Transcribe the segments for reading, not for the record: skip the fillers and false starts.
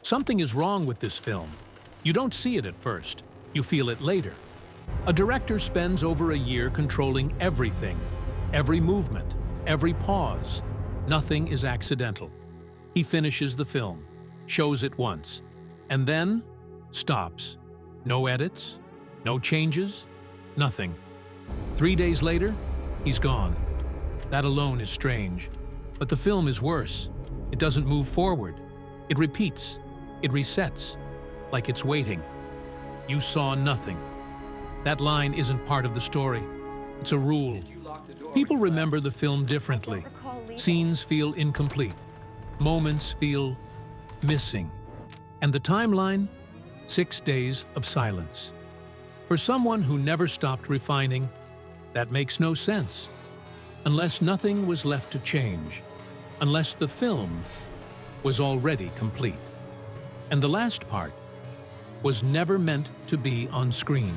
Something is wrong with this film. You don't see it at first. You feel it later. A director spends over a year controlling everything, every movement, every pause. Nothing is accidental. He finishes the film, shows it once, and then stops. No edits, no changes, nothing. 3 days later, he's gone. That alone is strange. But the film is worse. It doesn't move forward. It repeats. It resets, like it's waiting. You saw nothing. That line isn't part of the story. It's a rule. People remember the film differently. Scenes feel incomplete. Moments feel missing. And the timeline? 6 days of silence. For someone who never stopped refining, that makes no sense. Unless nothing was left to change. Unless the film was already complete. And the last part was never meant to be on screen.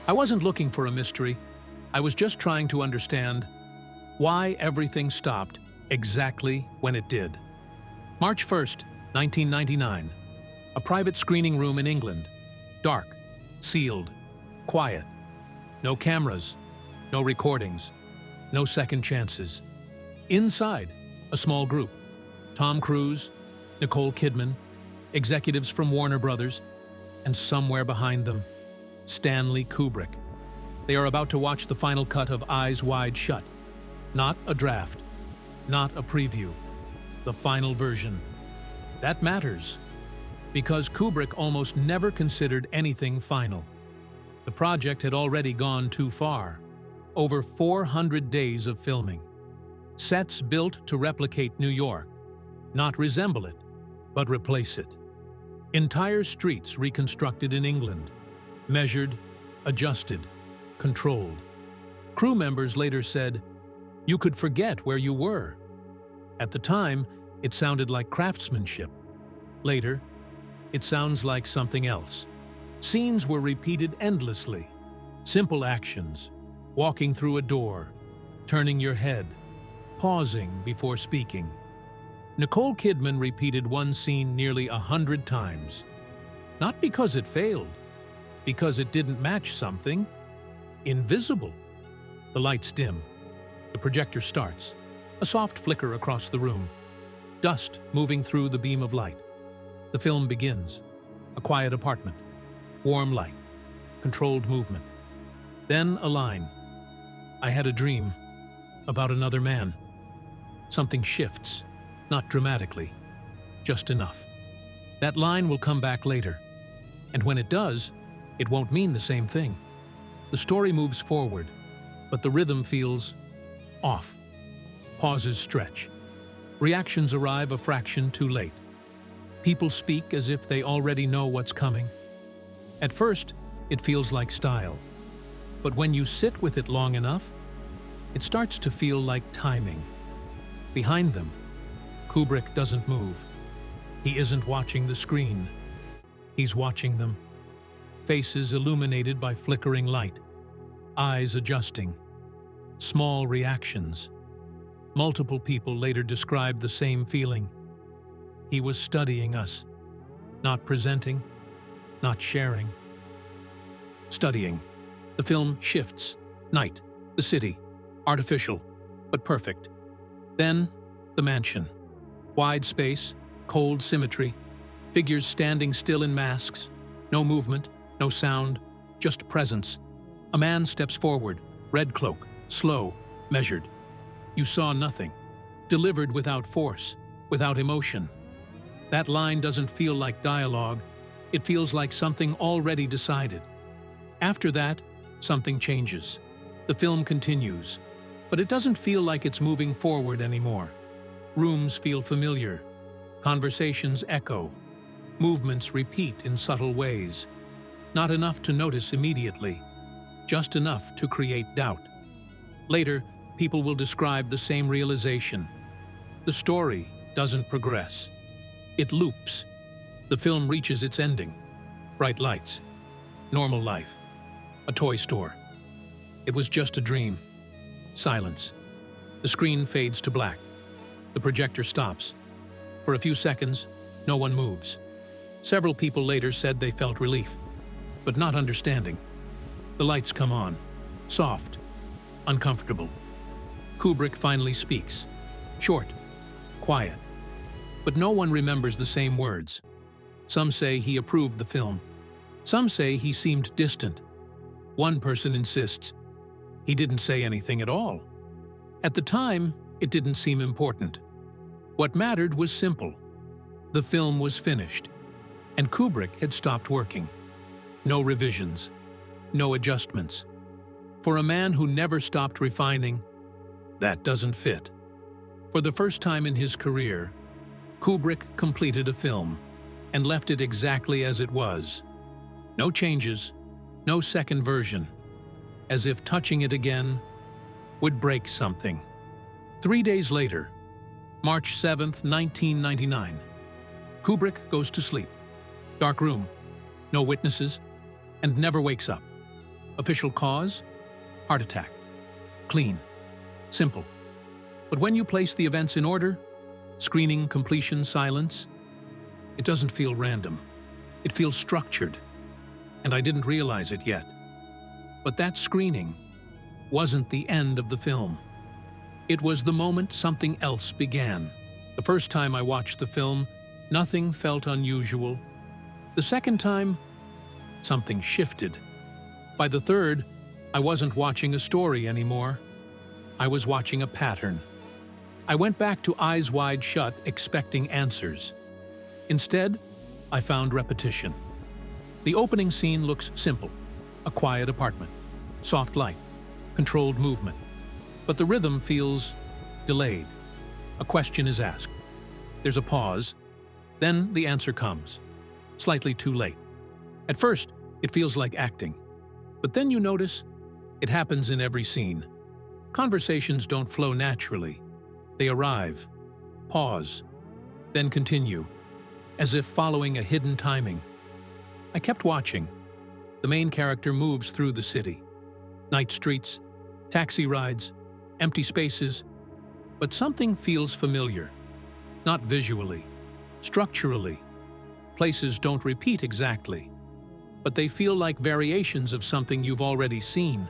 I wasn't looking for a mystery. I was just trying to understand why everything stopped exactly when it did. March 1st, 1999. A private screening room in England. Dark, sealed, quiet. No cameras, no recordings, no second chances. Inside, a small group. Tom Cruise, Nicole Kidman, executives from Warner Brothers, and somewhere behind them, Stanley Kubrick. They are about to watch the final cut of Eyes Wide Shut. Not a draft, not a preview, the final version. That matters, because Kubrick almost never considered anything final. The project had already gone too far. Over 400 days of filming. Sets built to replicate New York, not resemble it, but replace it. Entire streets reconstructed in England, measured, adjusted, controlled. Crew members later said, "You could forget where you were." At the time, it sounded like craftsmanship. Later, it sounds like something else. Scenes were repeated endlessly. Simple actions, walking through a door, turning your head, pausing before speaking. Nicole Kidman repeated one scene nearly 100 times. Not because it failed, because it didn't match something invisible. The lights dim. The projector starts. A soft flicker across the room. Dust moving through the beam of light. The film begins. A quiet apartment. Warm light. Controlled movement. Then a line. "I had a dream about another man." Something shifts, not dramatically, just enough. That line will come back later, and when it does, it won't mean the same thing. The story moves forward, but the rhythm feels off. Pauses stretch. Reactions arrive a fraction too late. People speak as if they already know what's coming. At first, it feels like style. But when you sit with it long enough, it starts to feel like timing. Behind them, Kubrick doesn't move. He isn't watching the screen. He's watching them. Faces illuminated by flickering light. Eyes adjusting. Small reactions. Multiple people later described the same feeling. He was studying us. Not presenting, not sharing. Studying. The film shifts. Night. The city. Artificial, but perfect. Then, the mansion. Wide space, cold symmetry. Figures standing still in masks. No movement, no sound, just presence. A man steps forward, red cloak, slow, measured. You saw nothing. Delivered without force, without emotion. That line doesn't feel like dialogue. It feels like something already decided. After that, something changes. The film continues, but it doesn't feel like it's moving forward anymore. Rooms feel familiar. Conversations echo. Movements repeat in subtle ways. Not enough to notice immediately, just enough to create doubt. Later, people will describe the same realization. The story doesn't progress. It loops. The film reaches its ending. Bright lights. Normal life. A toy store. It was just a dream. Silence. The screen fades to black. The projector stops. For a few seconds, no one moves. Several people later said they felt relief, but not understanding. The lights come on, soft, uncomfortable. Kubrick finally speaks. Short, quiet. But no one remembers the same words. Some say he approved the film. Some say he seemed distant. One person insists he didn't say anything at all. At the time, it didn't seem important. What mattered was simple. The film was finished, and Kubrick had stopped working. No revisions, no adjustments. For a man who never stopped refining, that doesn't fit. For the first time in his career, Kubrick completed a film and left it exactly as it was. No changes, no second version, as if touching it again would break something. 3 days later, March 7th, 1999, Kubrick goes to sleep. Dark room, no witnesses, and never wakes up. Official cause? Heart attack. Clean. Simple. But when you place the events in order, screening, completion, silence, it doesn't feel random. It feels structured, and I didn't realize it yet. But that screening wasn't the end of the film. It was the moment something else began. The first time I watched the film, nothing felt unusual. The second time, something shifted. By the third, I wasn't watching a story anymore. I was watching a pattern. I went back to eyes wide shut, expecting answers. Instead, I found repetition. The opening scene looks simple. A quiet apartment, soft light, controlled movement. But the rhythm feels delayed. A question is asked. There's a pause. Then the answer comes, slightly too late. At first, it feels like acting. But then you notice it happens in every scene. Conversations don't flow naturally. They arrive, pause, then continue, as if following a hidden timing. I kept watching. The main character moves through the city. Night streets, taxi rides, empty spaces, but something feels familiar. Not visually, structurally. Places don't repeat exactly, but they feel like variations of something you've already seen.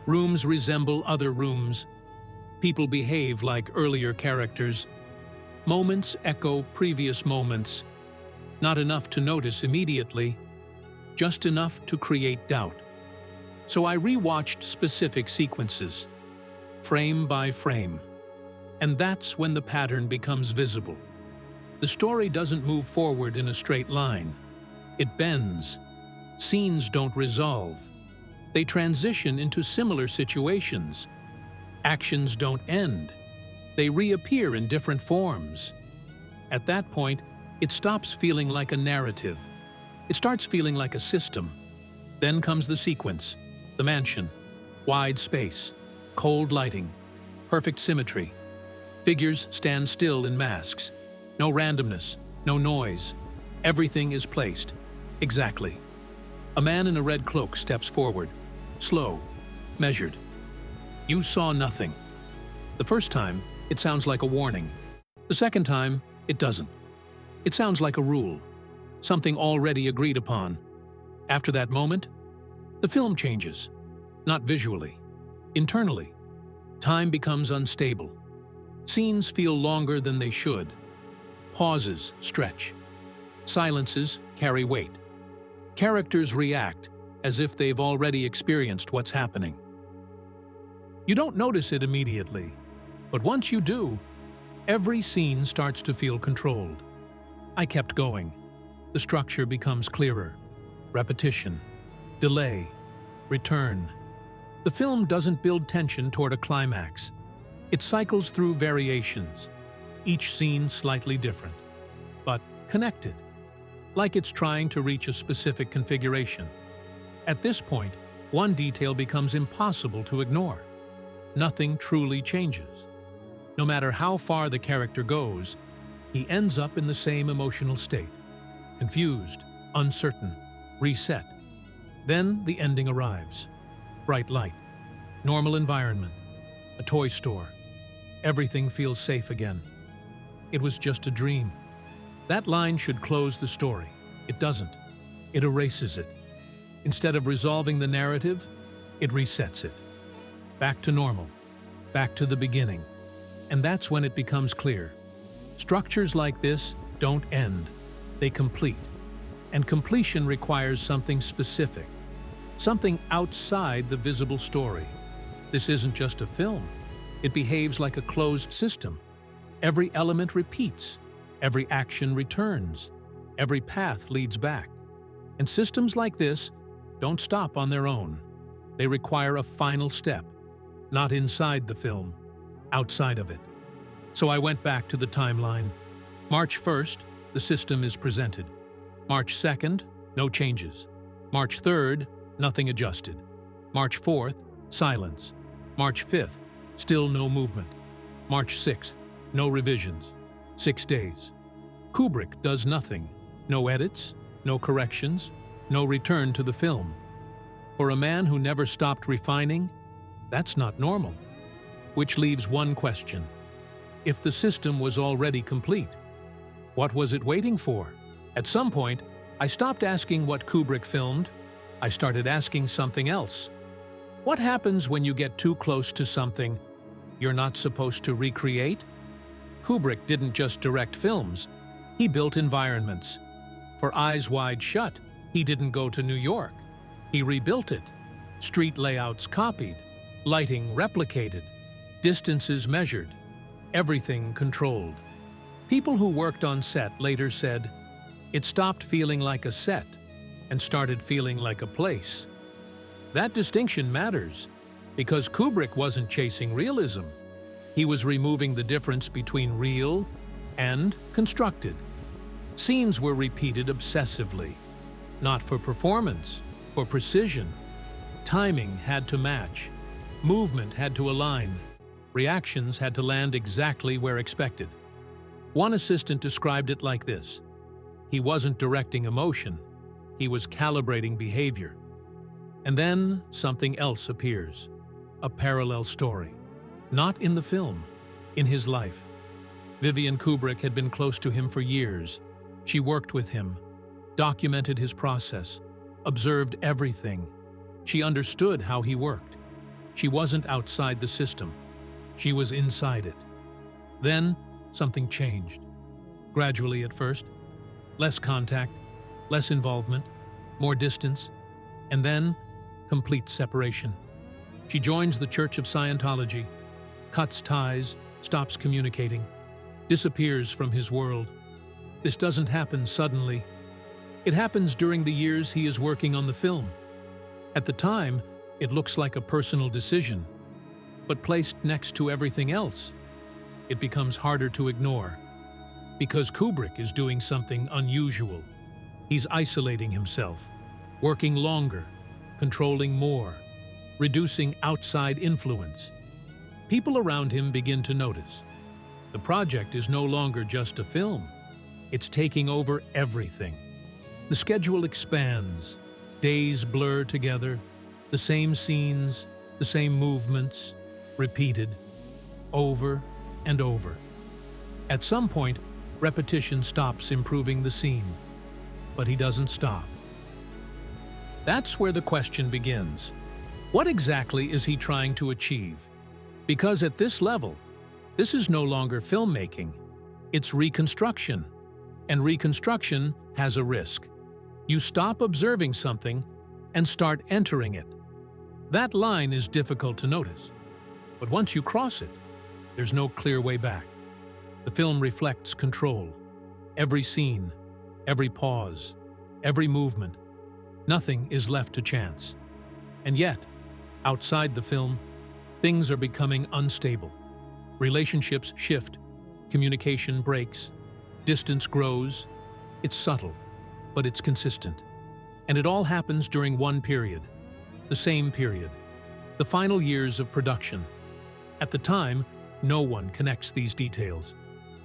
Rooms resemble other rooms. People behave like earlier characters. Moments echo previous moments. Not enough to notice immediately, just enough to create doubt. So I rewatched specific sequences, frame by frame. And that's when the pattern becomes visible. The story doesn't move forward in a straight line. It bends. Scenes don't resolve. They transition into similar situations. Actions don't end. They reappear in different forms. At that point, it stops feeling like a narrative. It starts feeling like a system. Then comes the sequence, the mansion, wide space, cold lighting, perfect symmetry. Figures stand still in masks. No randomness, no noise. Everything is placed. Exactly. A man in a red cloak steps forward. Slow, measured. You saw nothing. The first time, it sounds like a warning. The second time, it doesn't. It sounds like a rule, something already agreed upon. After that moment, the film changes. Not visually, internally. Time becomes unstable. Scenes feel longer than they should. Pauses stretch. Silences carry weight. Characters react as if they've already experienced what's happening. You don't notice it immediately, but once you do, every scene starts to feel controlled. I kept going. The structure becomes clearer. Repetition, delay, return. The film doesn't build tension toward a climax. It cycles through variations, each scene slightly different, but connected, like it's trying to reach a specific configuration. At this point, one detail becomes impossible to ignore. Nothing truly changes. No matter how far the character goes, he ends up in the same emotional state. Confused, uncertain, reset. Then the ending arrives. Bright light, normal environment, a toy store. Everything feels safe again. It was just a dream. That line should close the story. It doesn't. It erases it. Instead of resolving the narrative, it resets it. Back to normal. Back to the beginning. And that's when it becomes clear. Structures like this don't end. They complete. And completion requires something specific. Something outside the visible story. This isn't just a film. It behaves like a closed system. Every element repeats. Every action returns. Every path leads back. And systems like this don't stop on their own. They require a final step. Not inside the film, outside of it. So I went back to the timeline. March 1st, the system is presented. March 2nd, no changes. March 3rd, nothing adjusted. March 4th, silence. March 5th, still no movement. March 6th, no revisions. 6 days. Kubrick does nothing. No edits, no corrections, no return to the film. For a man who never stopped refining, that's not normal. Which leaves one question. If the system was already complete, what was it waiting for? At some point, I stopped asking what Kubrick filmed. I started asking something else. What happens when you get too close to something you're not supposed to recreate? Kubrick didn't just direct films. He built environments. For Eyes Wide Shut, he didn't go to New York. He rebuilt it. Street layouts copied. Lighting replicated. Distances measured. Everything controlled. People who worked on set later said, it stopped feeling like a set and started feeling like a place. That distinction matters because Kubrick wasn't chasing realism. He was removing the difference between real and constructed. Scenes were repeated obsessively, not for performance, for precision. Timing had to match. Movement had to align. Reactions had to land exactly where expected. One assistant described it like this. He wasn't directing emotion. He was calibrating behavior. And then something else appears. A parallel story. Not in the film, in his life. Vivian Kubrick had been close to him for years. She worked with him, documented his process, observed everything. She understood how he worked. She wasn't outside the system. She was inside it. Then, something changed. Gradually at first. Less contact, less involvement, more distance, and then, complete separation. She joins the Church of Scientology, cuts ties, stops communicating, disappears from his world. This doesn't happen suddenly. It happens during the years he is working on the film. At the time, it looks like a personal decision, but placed next to everything else, it becomes harder to ignore. Because Kubrick is doing something unusual. He's isolating himself, working longer, controlling more, reducing outside influence. People around him begin to notice. The project is no longer just a film. It's taking over everything. The schedule expands. Days blur together. The same scenes, the same movements, repeated, over and over. At some point, repetition stops improving the scene. But he doesn't stop. That's where the question begins. What exactly is he trying to achieve? Because at this level, this is no longer filmmaking. It's reconstruction. And reconstruction has a risk. You stop observing something and start entering it. That line is difficult to notice. But once you cross it, there's no clear way back. The film reflects control. Every scene, every pause, every movement. Nothing is left to chance. And yet, outside the film, things are becoming unstable. Relationships shift, communication breaks, distance grows. It's subtle, but it's consistent. And it all happens during one period, the same period, the final years of production. At the time, no one connects these details.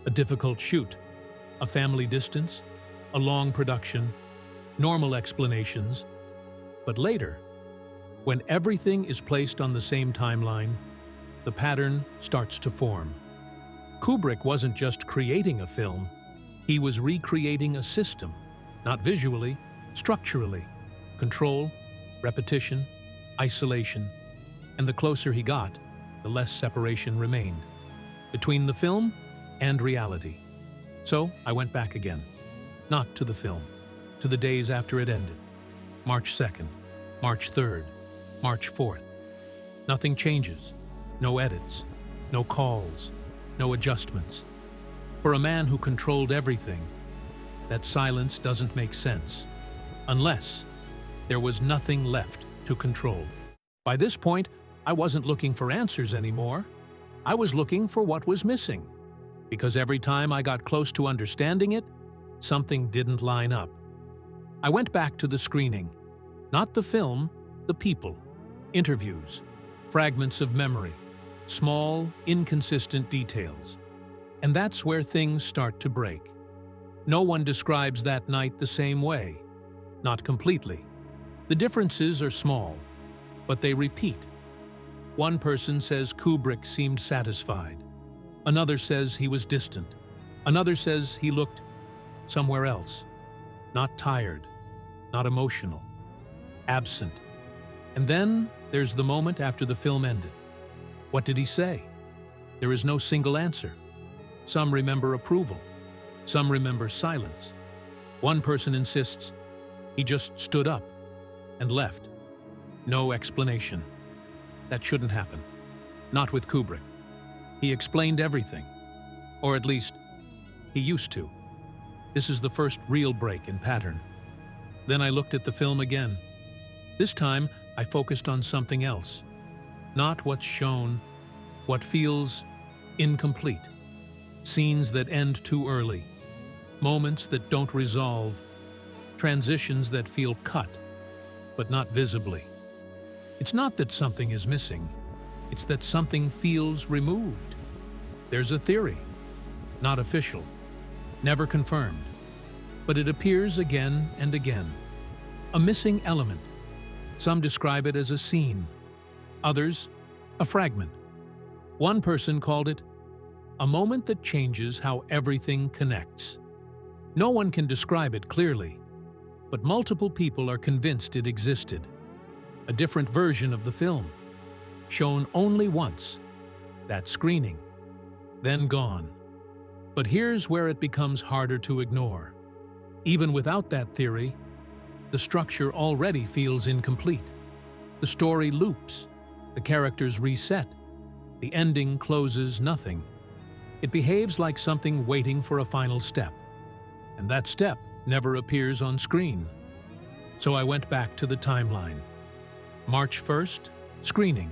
A difficult shoot, a family distance, a long production, normal explanations. But later, when everything is placed on the same timeline, the pattern starts to form. Kubrick wasn't just creating a film, he was recreating a system. Not visually, structurally. Control, repetition, isolation. And the closer he got, the less separation remained between the film and reality. So I went back again. Not to the film, to the days after it ended. March 2nd, March 3rd, March 4th. Nothing changes. No edits, no calls, no adjustments. For a man who controlled everything, that silence doesn't make sense, unless there was nothing left to control. By this point, I wasn't looking for answers anymore. I was looking for what was missing, because every time I got close to understanding it, something didn't line up. I went back to the screening. Not the film, the people. Interviews, fragments of memory, small, inconsistent details. And that's where things start to break. No one describes that night the same way. Not completely. The differences are small, but they repeat. One person says Kubrick seemed satisfied. Another says he was distant. Another says he looked somewhere else. Not tired, not emotional, absent. And then there's the moment after the film ended. What did he say? There is no single answer. Some remember approval. Some remember silence. One person insists he just stood up and left. No explanation. That shouldn't happen. Not with Kubrick. He explained everything. Or at least, he used to. This is the first real break in pattern. Then I looked at the film again. This time, I focused on something else. Not what's shown, what feels incomplete. Scenes that end too early. Moments that don't resolve. Transitions that feel cut, but not visibly. It's not that something is missing. It's that something feels removed. There's a theory. Not official. Never confirmed. But it appears again and again. A missing element. Some describe it as a scene. Others, a fragment. One person called it a moment that changes how everything connects. No one can describe it clearly, but multiple people are convinced it existed. A different version of the film, shown only once, that screening, then gone. But here's where it becomes harder to ignore. Even without that theory, the structure already feels incomplete. The story loops, the characters reset, the ending closes nothing. It behaves like something waiting for a final step, and that step never appears on screen. So I went back to the timeline. March 1st, screening.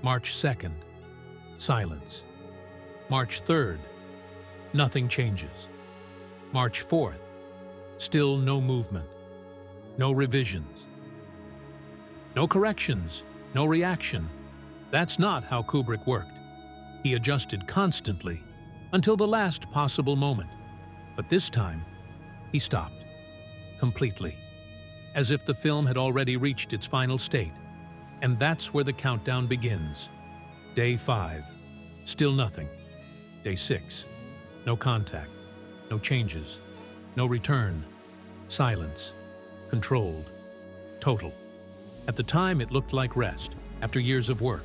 March 2nd, silence. March 3rd, nothing changes. March 4th, still no movement, no revisions, no corrections, no reaction. That's not how Kubrick worked. He adjusted constantly until the last possible moment. But this time, he stopped. Completely. As if the film had already reached its final state. And that's where the countdown begins. Day 5. Still nothing. Day 6. No contact. No changes. No return. Silence. Controlled. Total. At the time, it looked like rest, after years of work.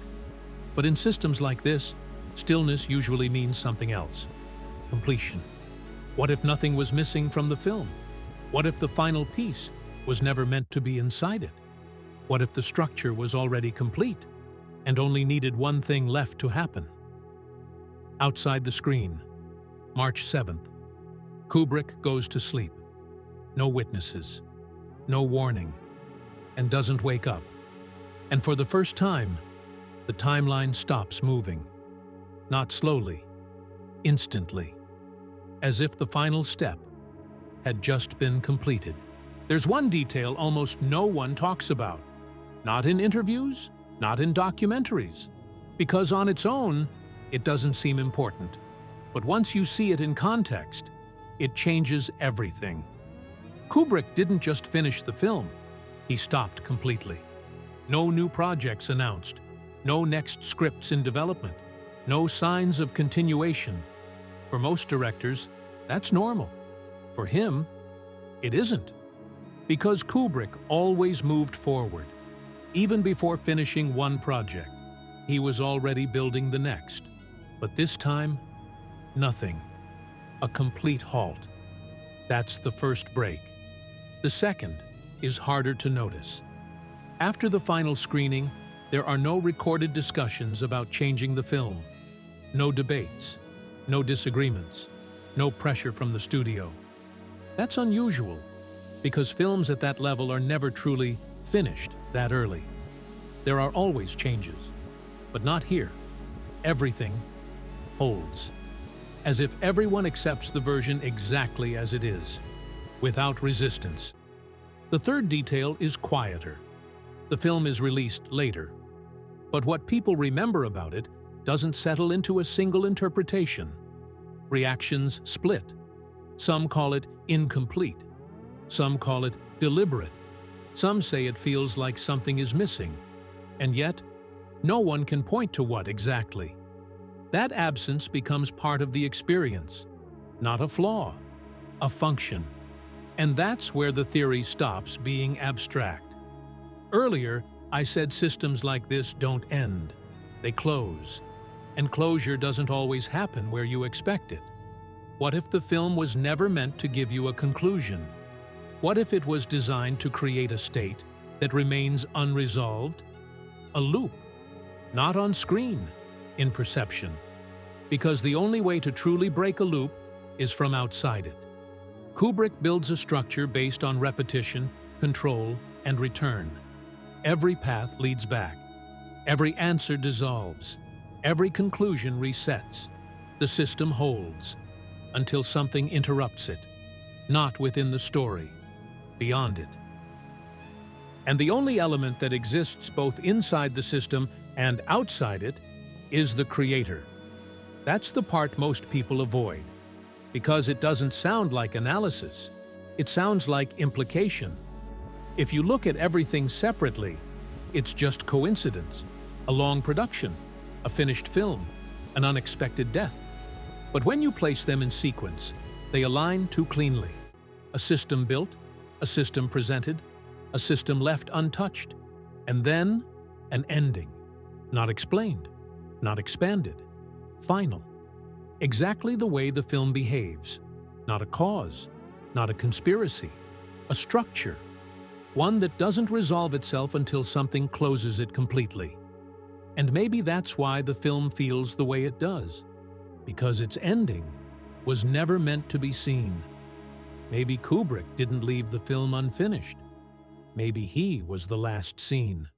But in systems like this, stillness usually means something else. Completion. What if nothing was missing from the film? What if the final piece was never meant to be inside it? What if the structure was already complete and only needed one thing left to happen? Outside the screen, March 7th. Kubrick goes to sleep. No witnesses, no warning, and doesn't wake up. And for the first time, the timeline stops moving. Not slowly, instantly, as if the final step had just been completed. There's one detail almost no one talks about. Not in interviews, not in documentaries. Because on its own, it doesn't seem important. But once you see it in context, it changes everything. Kubrick didn't just finish the film. He stopped completely. No new projects announced. No next scripts in development. No signs of continuation. For most directors, that's normal. For him, It isn't. Because Kubrick always moved forward. Even before finishing one project, he was already building the next. But this time, nothing. A complete halt. That's the first break. The second is harder to notice. After the final screening, there are no recorded discussions about changing the film. No debates, no disagreements, no pressure from the studio. That's unusual, because films at that level are never truly finished that early. There are always changes, but not here. Everything holds, as if everyone accepts the version exactly as it is, without resistance. The third detail is quieter. The film is released later, but what people remember about it doesn't settle into a single interpretation. Reactions split. Some call it incomplete. Some call it deliberate. Some say it feels like something is missing. And yet, no one can point to what exactly. That absence becomes part of the experience, not a flaw, a function. And that's where the theory stops being abstract. Earlier, I said systems like this don't end. They close. And closure doesn't always happen where you expect it. What if the film was never meant to give you a conclusion? What if it was designed to create a state that remains unresolved? A loop, not on screen, in perception. Because the only way to truly break a loop is from outside it. Kubrick builds a structure based on repetition, control, and return. Every path leads back. Every answer dissolves. Every conclusion resets. The system holds until something interrupts it, not within the story, beyond it. And the only element that exists both inside the system and outside it is the creator. That's the part most people avoid, because it doesn't sound like analysis. It sounds like implication. If you look at everything separately, it's just coincidence, a long production, a finished film, an unexpected death. But when you place them in sequence, they align too cleanly. A system built, a system presented, a system left untouched, and then an ending. Not explained, not expanded, final. Exactly the way the film behaves. Not a cause, not a conspiracy, a structure. One that doesn't resolve itself until something closes it completely. And maybe that's why the film feels the way it does, because its ending was never meant to be seen. Maybe Kubrick didn't leave the film unfinished. Maybe he was the last scene.